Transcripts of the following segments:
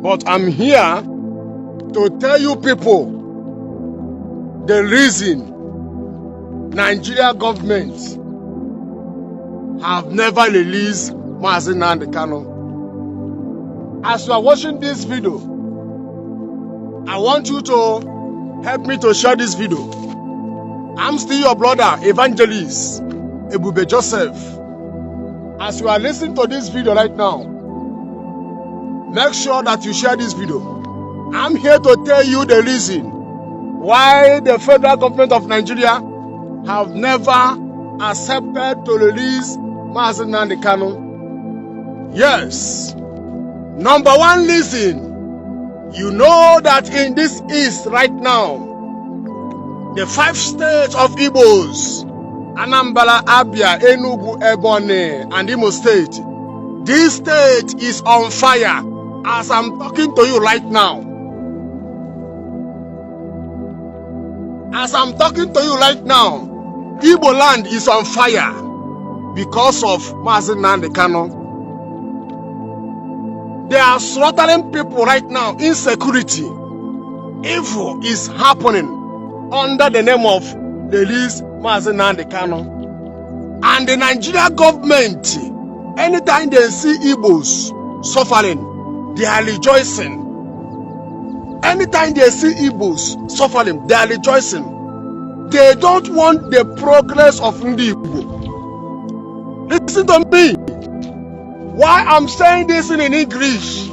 But I'm here to tell you people the reason Nigeria government have never released Nnamdi Kanu. As you are watching this video, I want you to help me to share this video. I'm still your brother, Evangelist Ebube Joseph. As you are listening to this video right now, make sure that you share this video. I'm here to tell you the reason why the federal government of Nigeria have never accepted to release Nnamdi Kanu. Yes. Number one reason, you know that in this East right now, the 5 states of Igbos, Anambra, Abia, Enugu, Ebonyi, and Imo State, this state is on fire as I'm talking to you right now. As I'm talking to you right now, Igbo land is on fire because of Nnamdi Kanu. They are slaughtering people right now. Insecurity, evil is happening under the name of release Nnamdi Kanu. And the Nigeria government, anytime they see Igbos suffering, they are rejoicing. Anytime they see Igbos suffering, they are rejoicing. They don't want the progress of Igbo. Listen to me. Why I'm saying this in English,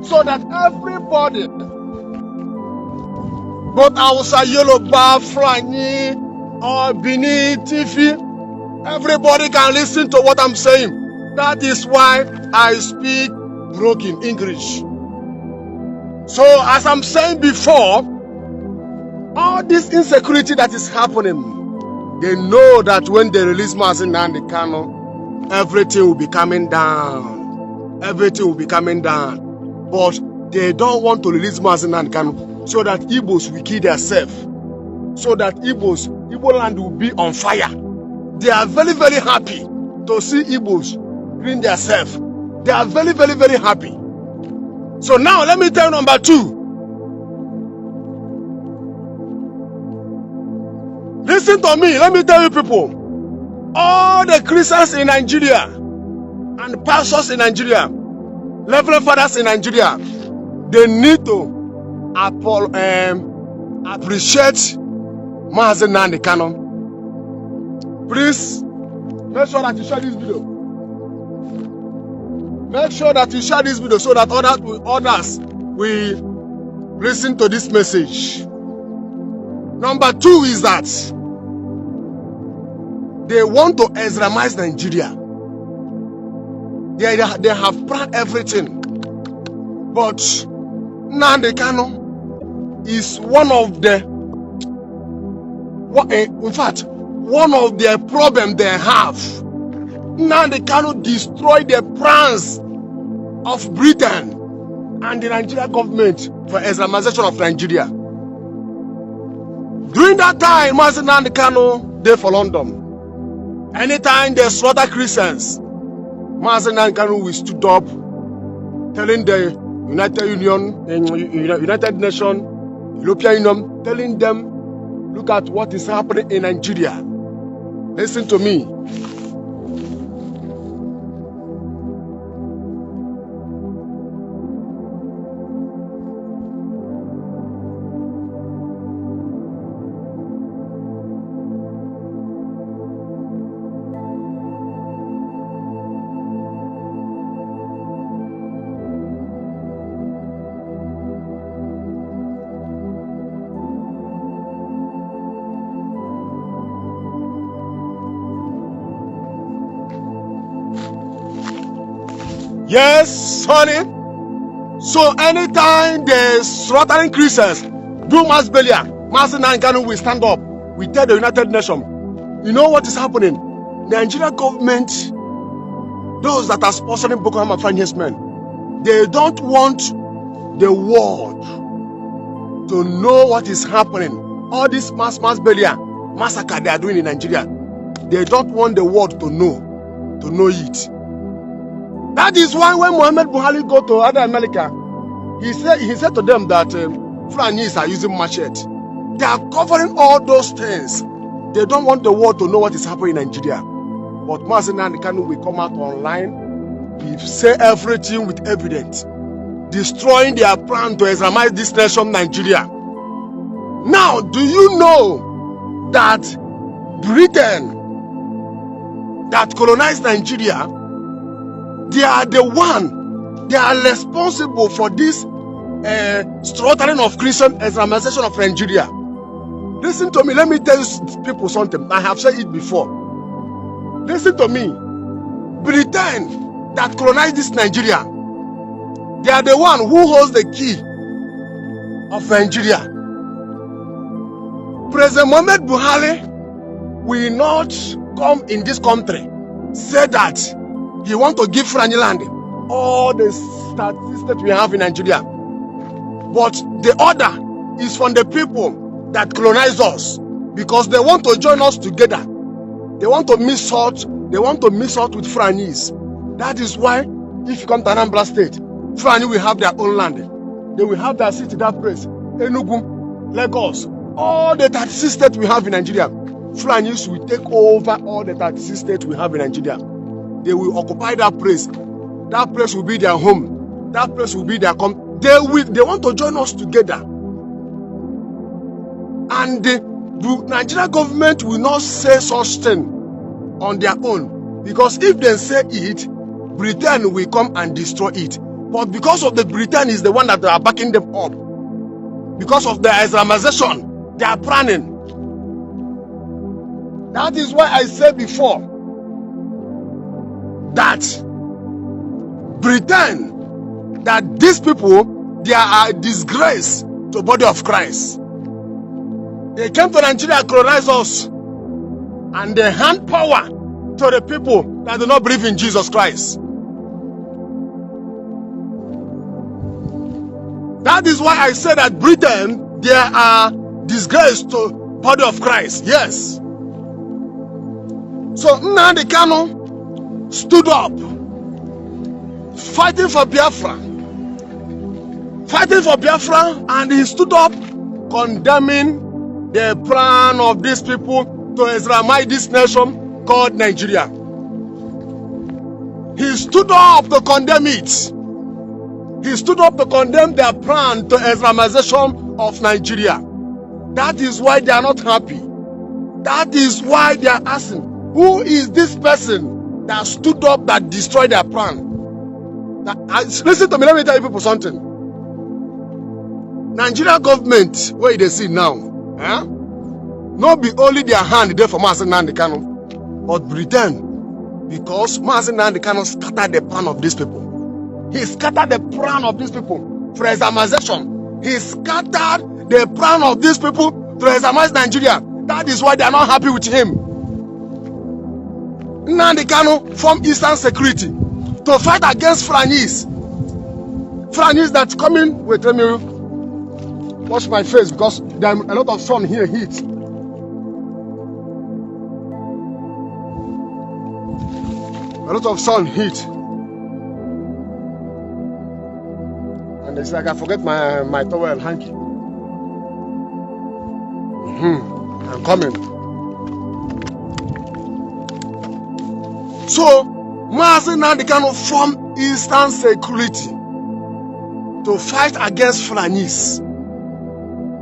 so that everybody, both Hausa, Yoruba, Fulani, or Bini, Tifi, everybody can listen to what I'm saying. That is why I speak broken English. So as I'm saying before, all this insecurity that is happening, they know that when they release Nnamdi Kanu, everything will be coming down. Everything will be coming down. But they don't want to release Nnamdi Kanu so that Igbos will kill themselves. So that Igbo land will be on fire. They are very, very happy to see Igbos clean themselves. They are very, very, very happy. So now let me tell you number 2. Listen to me. Let me tell you people. All the Christians in Nigeria and pastors in Nigeria, Reverend fathers in Nigeria, they need to appreciate Nnamdi Kanu. Please make sure that you share this video. Make sure that you share this video so that others will listen to this message. Number 2 is that they want to Islamize Nigeria. They have planned everything. But Nnamdi Kanu is one of the problems they have. Nnamdi Kanu destroyed the plans of Britain and the Nigeria government for Islamization of Nigeria. During that time, Nnamdi Kanu, they for London. Anytime they slaughter Christians, Nnamdi Kanu will stood up, telling the United Nations, European Union, telling them, look at what is happening in Nigeria. Listen to me. Yes, honey. So anytime they slaughtering Christians, do mass burial, Nnamdi Kanu will stand up. We tell the United Nations, you know what is happening? Nigeria government, those that are sponsoring Boko Haram and finance men, they don't want the world to know what is happening. All this mass burial, massacre they are doing in Nigeria, they don't want the world to know it. That is why when Muhammad Buhari go to other America, He said to them that Fulanis are using machete. They are covering all those things. They don't want the world to know what is happening in Nigeria. But Nnamdi Kanu will come out online. He say everything with evidence, destroying their plan to Islamize this nation, Nigeria. Now, do you know that Britain that colonized Nigeria, they are the one, they are responsible for this slaughtering of Christian Islamization of Nigeria. Listen to me, let me tell you people something. I have said it before. Listen to me. Britain that colonized this Nigeria, they are the one who holds the key of Nigeria. President Muhammad Buhari will not come in this country, say that he want to give Fulani land, all the statistics we have in Nigeria. But the order is from the people that colonize us, because they want to join us together. They want to mix out. They want to mix out with Fulanis. That is why, if you come to Anambra State, Fulani will have their own land. They will have their city, that place, Enugu, Lagos, all the 36 states we have in Nigeria. Fulanis will take over all the 36 states we have in Nigeria. They will occupy that place. That place will be their home. That place will be their They want to join us together. And the Nigerian government will not say such thing on their own. Because if they say it, Britain will come and destroy it. But because of the Britain is the one that are backing them up, because of the Islamization, they are planning. That is why I said before that Britain, that these people, they are a disgrace to the body of Christ. They came to Nigeria, colonize us, and they hand power to the people that do not believe in Jesus Christ. That is why I say that Britain, they are disgrace to the body of Christ. Yes. So Nnamdi Kanu stood up, fighting for Biafra. Fighting for Biafra, and he stood up condemning the plan of these people to Islamize this nation called Nigeria. He stood up to condemn it. He stood up to condemn their plan to Islamization of Nigeria. That is why they are not happy. That is why they are asking, who is this person that stood up that destroyed their plan? Listen to me, let me tell you people something. Nigeria government, where they see now, not be only their hand there for Nnamdi Kanu, but Britain, because Nnamdi Kanu scattered the plan of these people. He scattered the plan of these people for Islamization. He scattered the plan of these people to Islamize Nigeria. That is why they are not happy with him. Nnamdi Kanu formed Eastern Security to fight against Fulanis. Fulanis that coming. Wait, let me wash my face because there are a lot of sun here, heat. A lot of sun, heat. And it's like I forget my towel hanky. I'm coming. So, Nnamdi Kanu formed Eastern Security to fight against Fulanis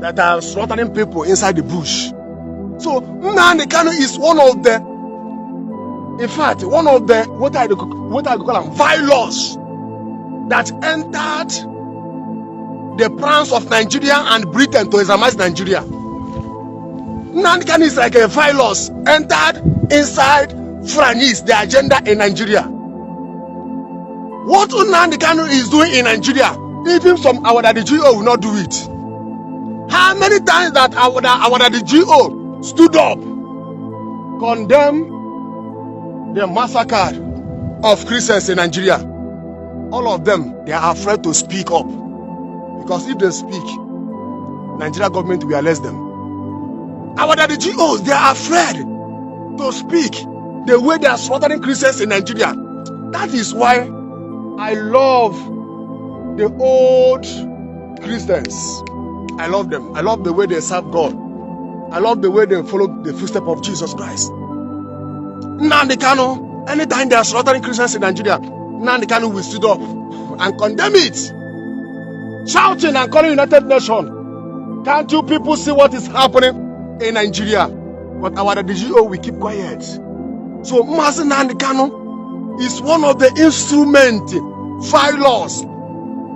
that are slaughtering people inside the bush. So, Nnamdi Kanu is one of the, in fact, one of the, what I call them, violence that entered the plans of Nigeria and Britain to Islamize Nigeria. Nnamdi Kanu is like a virus entered inside Fulanis, the agenda in Nigeria. What Nnamdi Kanu is doing in Nigeria, even some our GO will not do it. How many times that our GO stood up, condemned the massacre of Christians in Nigeria? All of them, they are afraid to speak up. Because if they speak, Nigeria government will arrest them. Our GOs, they are afraid to speak the way they are slaughtering Christians in Nigeria. That is why I love the old Christians. I love them. I love the way they serve God. I love the way they follow the footsteps of Jesus Christ. Nnamdi Kanu, anytime they are slaughtering Christians in Nigeria, Nnamdi Kanu will stand up and condemn it, shouting and calling United Nations. Can't you people see what is happening in Nigeria? But our DGO will keep quiet. So Mazi Nnamdi Kanu is one of the instruments, failures,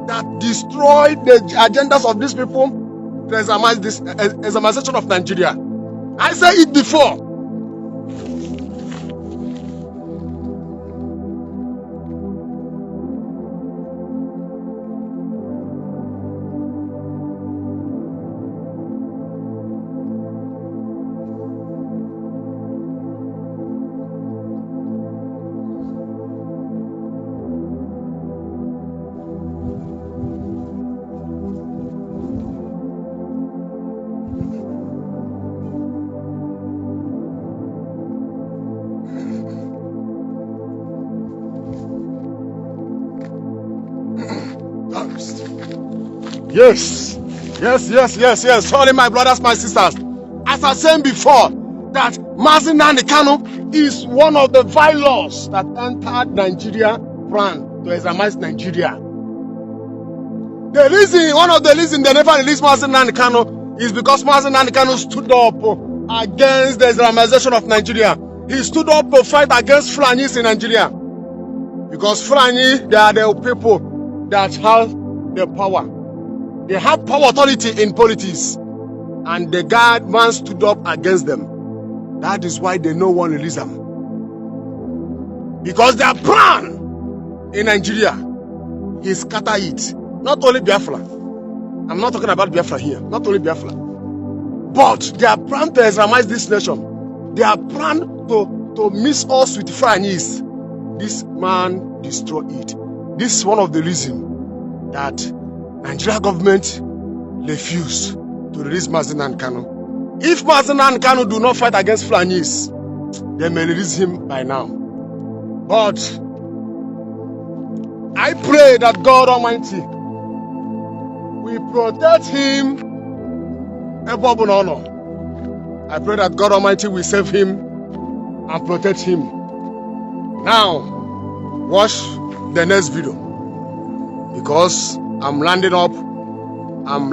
that destroy the agendas of these people to examine this Islamization of Nigeria. I said it before. Yes. Sorry, my brothers, my sisters. As I said before, that Mazi Nnamdi Kanu is one of the violence that entered Nigeria plan to Islamize Nigeria. One of the reasons they never released Mazi Nnamdi Kanu is because Mazi Nnamdi Kanu stood up against the Islamization of Nigeria. He stood up to fight against Fulanis in Nigeria. Because Fulani, they are the people that have the power. They have power authority in politics. And the man stood up against them. That is why they no one release them. Because their plan in Nigeria is scatter it. Not only Biafra. I'm not talking about Biafra here. Not only Biafra. But their plan to Islamize this nation. Their plan to mix us with Fulanis. This man destroyed it. This is one of the reasons that Nigeria government refused to release Mazi Nnamdi Kanu. If Mazi Nnamdi Kanu do not fight against Fulanis, they may release him by now. But I pray that God Almighty will protect him above honor. I pray that God Almighty will save him and protect him. Now, watch the next video because I'm landing up. And